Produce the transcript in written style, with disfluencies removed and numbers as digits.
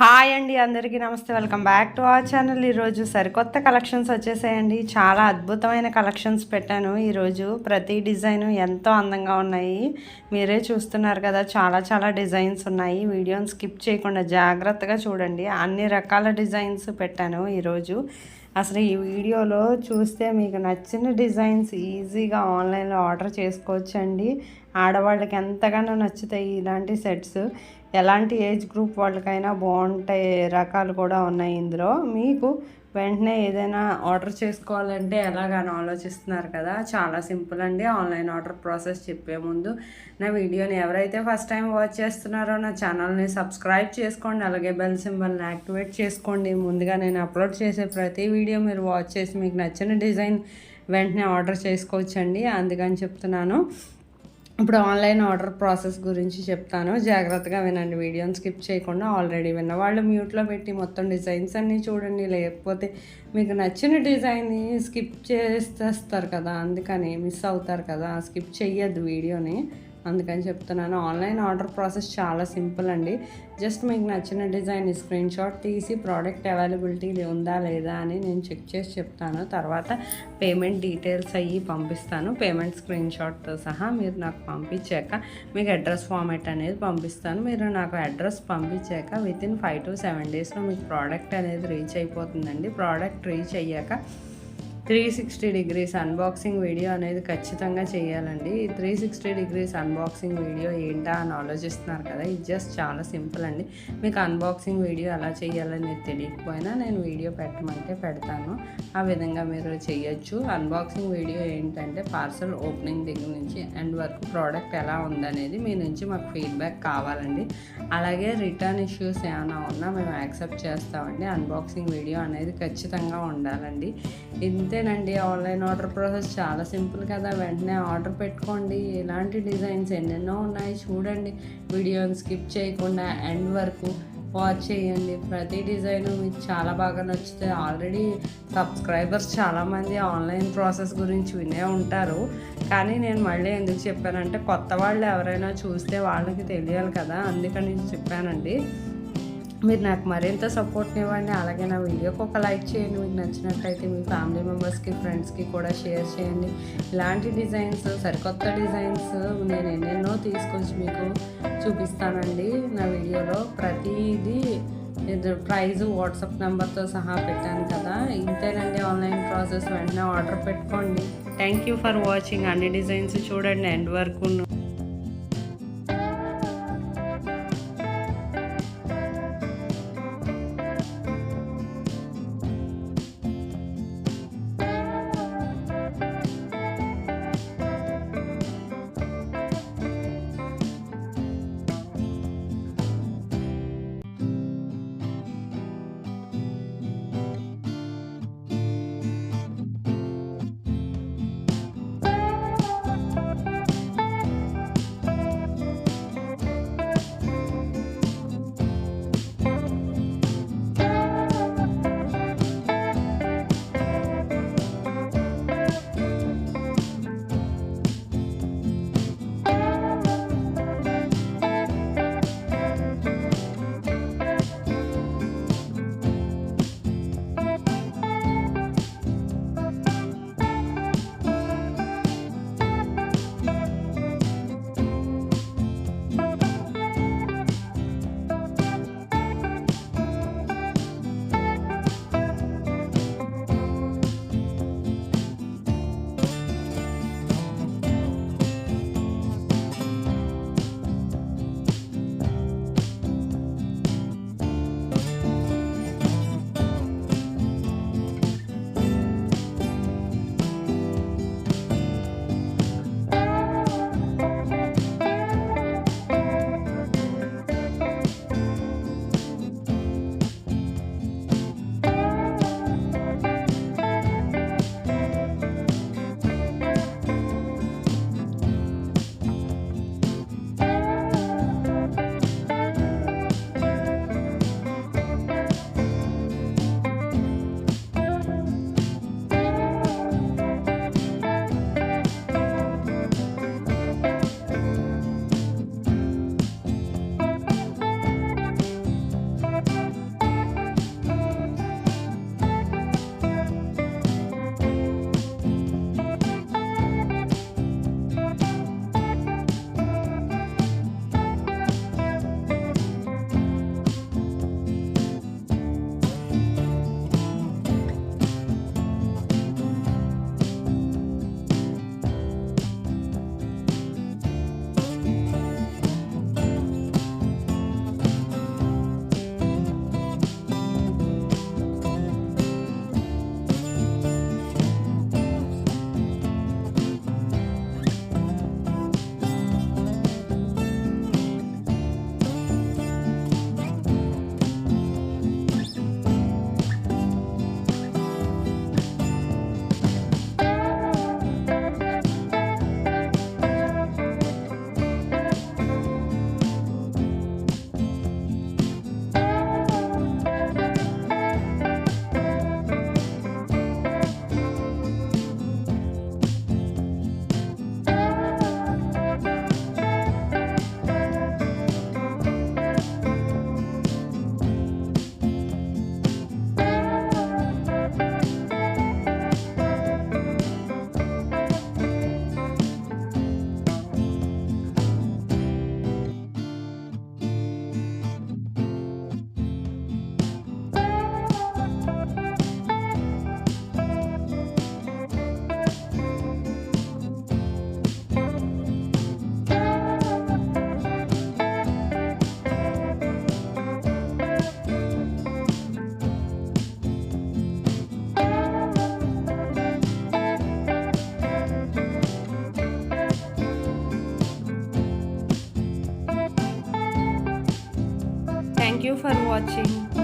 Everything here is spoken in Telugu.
హాయ్ అండి, అందరికీ నమస్తే. Welcome back to our channel. ఈరోజు సరికొత్త కలెక్షన్స్ వచ్చేసాయండి. చాలా అద్భుతమైన కలెక్షన్స్ పెట్టాను ఈరోజు. ప్రతి డిజైను ఎంతో అందంగా ఉన్నాయి. మీరే చూస్తున్నారు కదా, చాలా చాలా డిజైన్స్ ఉన్నాయి. వీడియోని స్కిప్ చేయకుండా జాగ్రత్తగా చూడండి. అన్ని రకాల డిజైన్స్ పెట్టాను ఈరోజు. అసలు ఈ వీడియోలో చూస్తే మీకు నచ్చిన డిజైన్స్ ఈజీగా ఆన్లైన్లో ఆర్డర్ చేసుకోవచ్చండి. ఆడవాళ్ళకి ఎంతగానో నచ్చుతాయి ఇలాంటి సెట్స్. ఎలాంటి ఏజ్ గ్రూప్ వాళ్ళకైనా బాగుంటాయి రకాలు కూడా ఉన్నాయి ఇందులో. మీకు వెంటనే ఏదైనా ఆర్డర్ చేసుకోవాలంటే ఎలాగని ఆలోచిస్తున్నారు కదా, చాలా సింపుల్ అండి. ఆన్లైన్ ఆర్డర్ ప్రాసెస్ చెప్పే ముందు నా వీడియోని ఎవరైతే ఫస్ట్ టైం వాచ్ చేస్తున్నారో నా ఛానల్ని సబ్స్క్రైబ్ చేసుకోండి. అలాగే బెల్ సింబల్ని యాక్టివేట్ చేసుకోండి. ముందుగా నేను అప్లోడ్ చేసే ప్రతి వీడియో మీరు వాచ్ చేసి మీకు నచ్చిన డిజైన్ వెంటనే ఆర్డర్ చేసుకోవచ్చండి. అందుకని చెప్తున్నాను. ఇప్పుడు ఆన్లైన్ ఆర్డర్ ప్రాసెస్ గురించి చెప్తాను, జాగ్రత్తగా వినండి. వీడియోని స్కిప్ చేయకుండా. ఆల్రెడీ విన్నవాళ్ళు మ్యూట్లో పెట్టి మొత్తం డిజైన్స్ అన్నీ చూడండి, లేకపోతే మీకు నచ్చిన డిజైన్ని స్కిప్ చేసేస్తారు కదా, అందుకని మిస్ అవుతారు కదా. స్కిప్ చెయ్యొద్దు వీడియోని, అందుకని చెప్తున్నాను. ఆన్లైన్ ఆర్డర్ ప్రాసెస్ చాలా సింపుల్ అండి. జస్ట్ మీకు నచ్చిన డిజైన్ స్క్రీన్ షాట్ తీసి ప్రోడక్ట్ అవైలబిలిటీ ఉందా లేదా అని నేను చెక్ చేసి చెప్తాను. తర్వాత పేమెంట్ డీటెయిల్స్ అయ్యి పంపిస్తాను. పేమెంట్ స్క్రీన్ షాట్తో సహా మీరు నాకు పంపించాక మీకు అడ్రస్ ఫార్మాట్ అనేది పంపిస్తాను. మీరు నాకు అడ్రస్ పంపించాక వితిన్ 5 to 7 డేస్లో మీకు ప్రోడక్ట్ అనేది రీచ్ అయిపోతుందండి. ప్రోడక్ట్ రీచ్ అయ్యాక 360 degrees అన్బాక్సింగ్ వీడియో అనేది ఖచ్చితంగా చేయాలండి. 360 degrees అన్బాక్సింగ్ వీడియో ఏంటా అని ఆలోచిస్తున్నారు కదా, ఇది జస్ట్ చాలా సింపుల్ అండి. మీకు అన్బాక్సింగ్ వీడియో ఎలా చేయాలని తెలియకపోయినా నేను వీడియో పెట్టమంటే పెడతాను, ఆ విధంగా మీరు చేయొచ్చు. అన్బాక్సింగ్ వీడియో ఏంటంటే పార్సల్ ఓపెనింగ్ దగ్గర నుంచి ఎండ్ వరకు ప్రోడక్ట్ ఎలా ఉందనేది మీ నుంచి మాకు ఫీడ్బ్యాక్ కావాలండి. అలాగే రిటర్న్ ఇష్యూస్ ఏమైనా ఉన్నా మేము యాక్సెప్ట్ చేస్తామండి. అన్బాక్సింగ్ వీడియో అనేది ఖచ్చితంగా ఉండాలండి. ఇంతేనండి. ఆన్లైన్ ఆర్డర్ ప్రాసెస్ చాలా సింపుల్ కదా, వెంటనే ఆర్డర్ పెట్టుకోండి. ఇలాంటి డిజైన్స్ ఎన్నెన్నో ఉన్నాయి చూడండి. వీడియోని స్కిప్ చేయకుండా ఎండ్ వరకు వాచ్ చేయండి. ప్రతి డిజైన్ మీకు చాలా బాగా నచ్చుతుంది. ఆల్రెడీ సబ్స్క్రైబర్స్ చాలామంది ఆన్లైన్ ప్రాసెస్ గురించి వినే ఉంటారు, కానీ నేను మళ్ళీ ఎందుకు చెప్పానంటే కొత్త వాళ్ళు ఎవరైనా చూస్తే వాళ్ళకి తెలియాలి కదా, అందుకని చెప్పానండి. మీరు నాకు మరింత సపోర్ట్ని ఇవ్వండి. అలాగే నా వీడియోకి ఒక లైక్ చేయండి. మీకు నచ్చినట్లయితే మీ ఫ్యామిలీ మెంబర్స్కి, ఫ్రెండ్స్కి కూడా షేర్ చేయండి. ఇలాంటి డిజైన్స్, సరికొత్త డిజైన్స్ నేను ఎన్నెన్నో తీసుకొచ్చి మీకు చూపిస్తానండి నా వీడియోలో. ప్రతిదీ ప్రైజు వాట్సాప్ నెంబర్తో సహా పెట్టాను కదా. ఇంతేనండి ఆన్లైన్ ప్రాసెస్. వెంటనే ఆర్డర్ పెట్టుకోండి. Thank you for watching. అన్ని డిజైన్స్ చూడండి ఎండ్ వరకు. For watching.